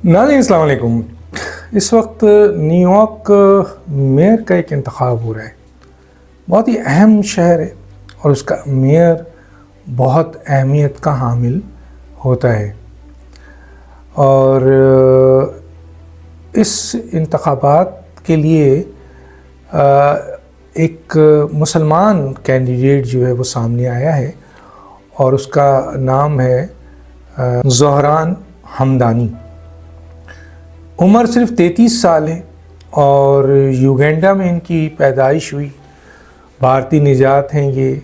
नाज़रीन अस्सलाम वालेकुम। इस वक्त न्यूयॉर्क मेयर का एक इंतखाब हो रहा है। बहुत ही अहम शहर है और उसका मेयर बहुत अहमियत का हामिल होता है। और इस इंतखाबात के लिए एक मुसलमान कैंडिडेट जो है वो सामने आया है और उसका नाम है ज़ोहरान हमदानी। उम्र सिर्फ 33 साल है और युगांडा में इनकी पैदाइश हुई। भारतीय निजात हैं ये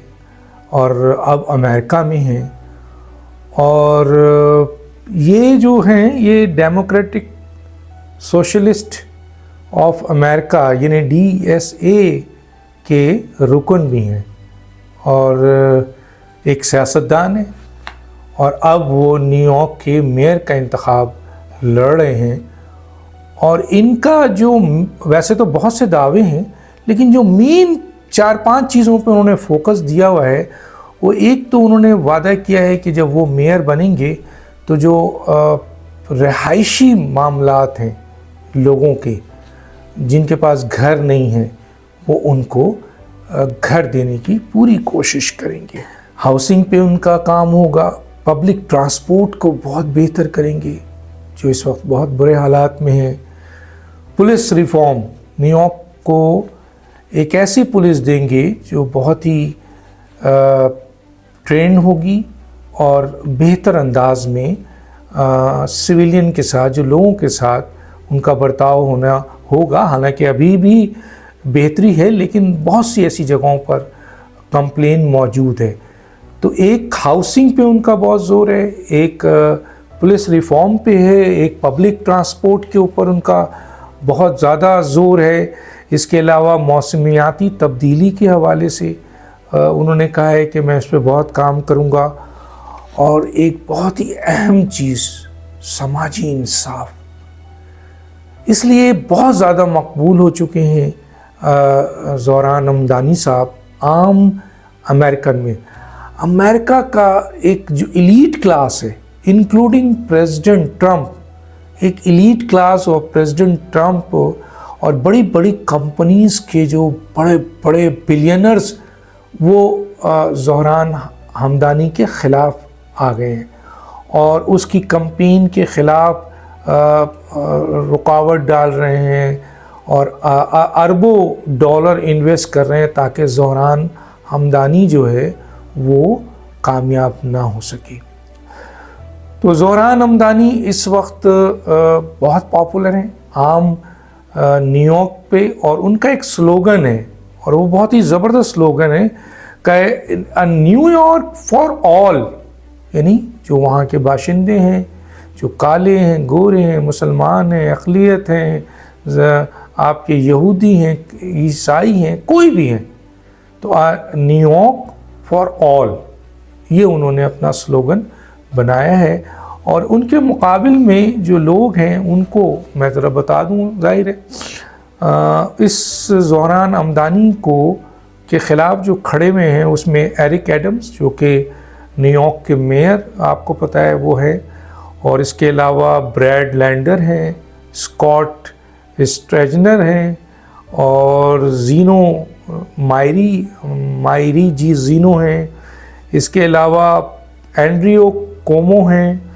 और अब अमेरिका में हैं। और ये जो हैं ये डेमोक्रेटिक सोशलिस्ट ऑफ अमेरिका यानी DSA के रुकन भी हैं और एक सियासतदान है। और अब वो न्यूयॉर्क के मेयर का इंतखाब लड़ रहे हैं। और इनका जो वैसे तो बहुत से दावे हैं लेकिन जो मेन 4-5 चीज़ों पे उन्होंने फोकस दिया हुआ है वो एक तो उन्होंने वादा किया है कि जब वो मेयर बनेंगे तो जो रहायशी मामलात हैं लोगों के जिनके पास घर नहीं है वो उनको घर देने की पूरी कोशिश करेंगे। हाउसिंग पे उनका काम होगा। पब्लिक ट्रांसपोर्ट को बहुत बेहतर करेंगे जो इस वक्त बहुत बुरे हालात में है। पुलिस रिफॉर्म, न्यूयॉर्क को एक ऐसी पुलिस देंगे जो बहुत ही ट्रेंड होगी और बेहतर अंदाज में सिविलियन के साथ जो लोगों के साथ उनका बर्ताव होना होगा। हालांकि अभी भी बेहतरी है लेकिन बहुत सी ऐसी जगहों पर कंप्लेन मौजूद है। तो एक हाउसिंग पे उनका बहुत ज़ोर है, एक पुलिस रिफॉर्म पे है, एक पब्लिक ट्रांसपोर्ट के ऊपर उनका बहुत ज़्यादा ज़ोर है। इसके अलावा मौसमियाती तब्दीली के हवाले से उन्होंने कहा है कि मैं इस पर बहुत काम करूँगा। और एक बहुत ही अहम चीज़ समाजी इंसाफ, इसलिए बहुत ज़्यादा मकबूल हो चुके हैं ज़ोहरान हमदानी साहब आम अमेरिकन में। अमेरिका का एक जो एलीट क्लास है इंक्लूडिंग प्रेसिडेंट ट्रंप, एक एलीट क्लास और प्रेसिडेंट ट्रंप और बड़ी बड़ी कंपनीज़ के जो बड़े बड़े बिलियनर्स वो ज़ोहरान हमदानी के ख़िलाफ़ आ गए हैं और उसकी कैंपेन के ख़िलाफ़ रुकावट डाल रहे हैं और अरबों डॉलर इन्वेस्ट कर रहे हैं ताकि ज़ोहरान हमदानी जो है वो कामयाब ना हो सके। तो ज़ोहरान हमदानी इस वक्त बहुत पॉपुलर हैं आम न्यूयॉर्क पे। और उनका एक स्लोगन है और वो बहुत ही ज़बरदस्त स्लोगन है कि न्यूयॉर्क फॉर ऑल, यानी जो वहाँ के बाशिंदे हैं, जो काले हैं, गोरे हैं, मुसलमान हैं, अक़लियत हैं, आपके यहूदी हैं, ईसाई हैं, कोई भी हैं, तो न्यूयॉर्क फॉर ऑल ये उन्होंने अपना स्लोगन बनाया है। और उनके मुकाबिल में जो लोग हैं उनको मैं ज़रा बता दूँ, ज़ाहिर है इस ज़ोहरान हमदानी को के ख़िलाफ़ जो खड़े हुए हैं उसमें एरिक एडम्स जो कि न्यूयॉर्क के मेयर आपको पता है वो है, और इसके अलावा ब्रैड लैंडर हैं, स्कॉट स्ट्रेजनर हैं और ज़ीनो मायरी जी ज़ीनो हैं। इसके अलावा एंड्रियो कोमो हैं।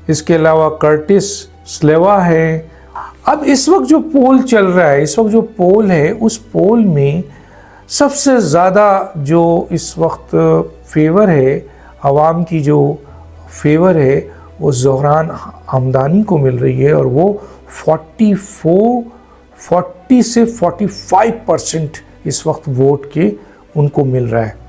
इसके अलावा कर्टिस स्लेवा है। अब इस वक्त जो पोल चल रहा है, इस वक्त जो पोल है उस पोल में सबसे ज़्यादा जो इस वक्त फेवर है, आवाम की जो फेवर है वो ज़ोहरान हमदानी को मिल रही है और वो 40 से 45% इस वक्त वोट के उनको मिल रहा है।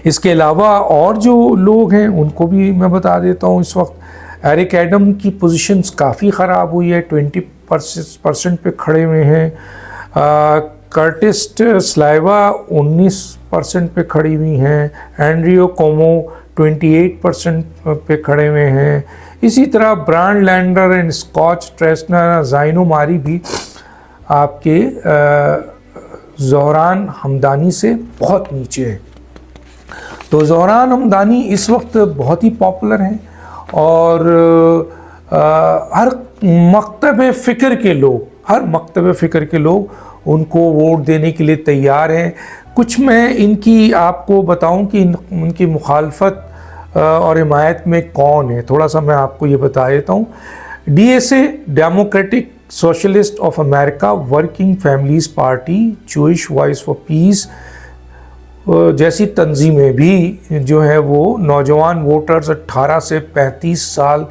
इसके अलावा और जो लोग हैं उनको भी मैं बता देता हूँ। इस वक्त एरिक एडम की पोजीशंस काफ़ी ख़राब हुई है, 20% पे खड़े हुए हैं। कर्टिस स्लाइवा 19% पे खड़ी हुई हैं। एंड्रियो कोमो 28% पे खड़े हुए हैं। इसी तरह ब्रांड लैंडर एंड स्कॉच ट्रेसनर ज़ाइनो मारी भी आपके ज़ोहरान हमदानी से बहुत नीचे है। तो ज़ोहरान हमदानी इस वक्त बहुत ही पॉपुलर हैं और हर مکتب فکر کے لوگ، ہر مکتب فکر کے لوگ ان کو ووٹ دینے کے لیے تیار ہیں۔ کچھ میں ان کی آپ کو بتاؤں کہ ان کی مخالفت اور حمایت میں کون ہے، تھوڑا سا میں آپ کو یہ بتا دیتا ہوں۔ D S A, Democratic Socialist of America, Working Families Party, Jewish Voice for Peace جیسی تنظیمیں بھی جو ہے وہ نوجوان ووٹرز 18 سے 35 سال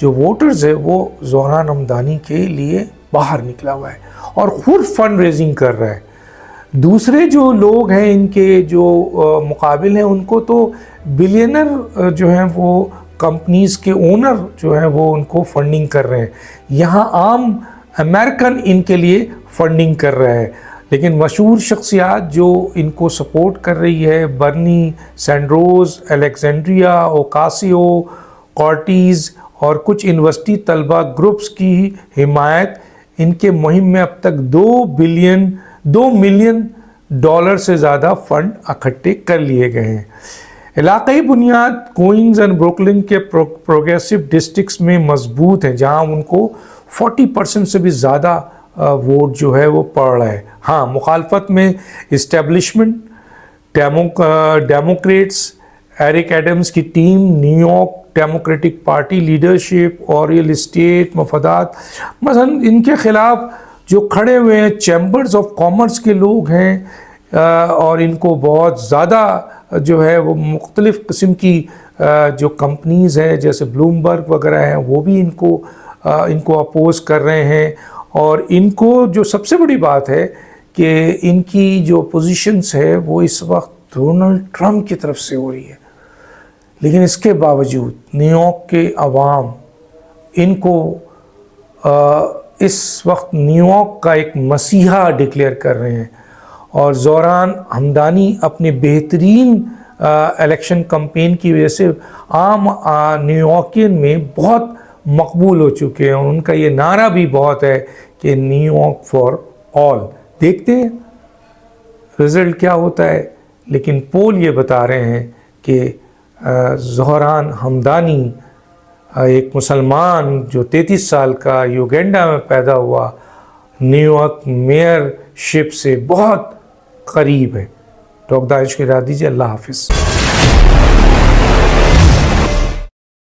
جو ووٹرز ہے وہ زہران ہمدانی کے لیے باہر نکلا ہوا ہے اور خود فنڈ ریزنگ کر رہا ہے۔ دوسرے جو لوگ ہیں ان کے جو مقابل ہیں، ان کو تو بلینر جو ہیں وہ کمپنیز کے اونر جو ہیں وہ ان کو فنڈنگ کر رہے ہیں۔ یہاں عام امریکن ان کے لیے فنڈنگ کر رہا ہے، لیکن مشہور شخصیات جو ان کو سپورٹ کر رہی ہے، برنی سینڈروز، الیگزینڈریا اوکاسیو کورٹیز اور کچھ یونیورسٹی طلبہ گروپس کی حمایت ان کے مہم میں اب تک $2 ملین سے زیادہ فنڈ اکٹھے کر لیے گئے ہیں۔ علاقائی بنیاد کوئنز اینڈ بروکلن کے پروگریسو ڈسٹرکٹس میں مضبوط ہیں، جہاں ان کو 40% سے بھی زیادہ ووٹ جو ہے وہ پڑ رہا ہے۔ ہاں، مخالفت میں اسٹیبلشمنٹ، ڈیموکریٹس، ایرک ایڈمز کی team, new York democratic party leadership اور ریئل اسٹیٹ مفادات مثلا ان کے خلاف جو کھڑے ہوئے ہیں، چیمبرز آف کامرس کے لوگ ہیں، اور ان کو بہت زیادہ جو ہے وہ مختلف قسم کی جو کمپنیز ہیں جیسے بلومبرگ وغیرہ ہیں وہ بھی ان کو اپوز کر رہے ہیں۔ اور ان کو جو سب سے بڑی بات ہے کہ ان کی جو پوزیشنز ہے وہ اس وقت ڈونلڈ ٹرمپ کی طرف سے ہو رہی ہے، لیکن اس کے باوجود نیو یارک کے عوام ان کو اس وقت نیو یارک کا ایک مسیحا ڈکلیئر کر رہے ہیں، اور زہران ہمدانی اپنے بہترین الیکشن کمپین کی وجہ سے عام نیو یارکین میں بہت مقبول ہو چکے ہیں، اور ان کا یہ نعرہ بھی بہت ہے کہ نیو یارک فار آل۔ دیکھتے ہیں رزلٹ کیا ہوتا ہے، لیکن پول یہ بتا رہے ہیں کہ زہران ہمدانی ایک مسلمان جو 33 سال کا یوگینڈا میں پیدا ہوا، نیو یارک میئر شپ سے بہت قریب ہے۔ ڈاکٹر دانش کی رات دیجیے۔ اللہ حافظ۔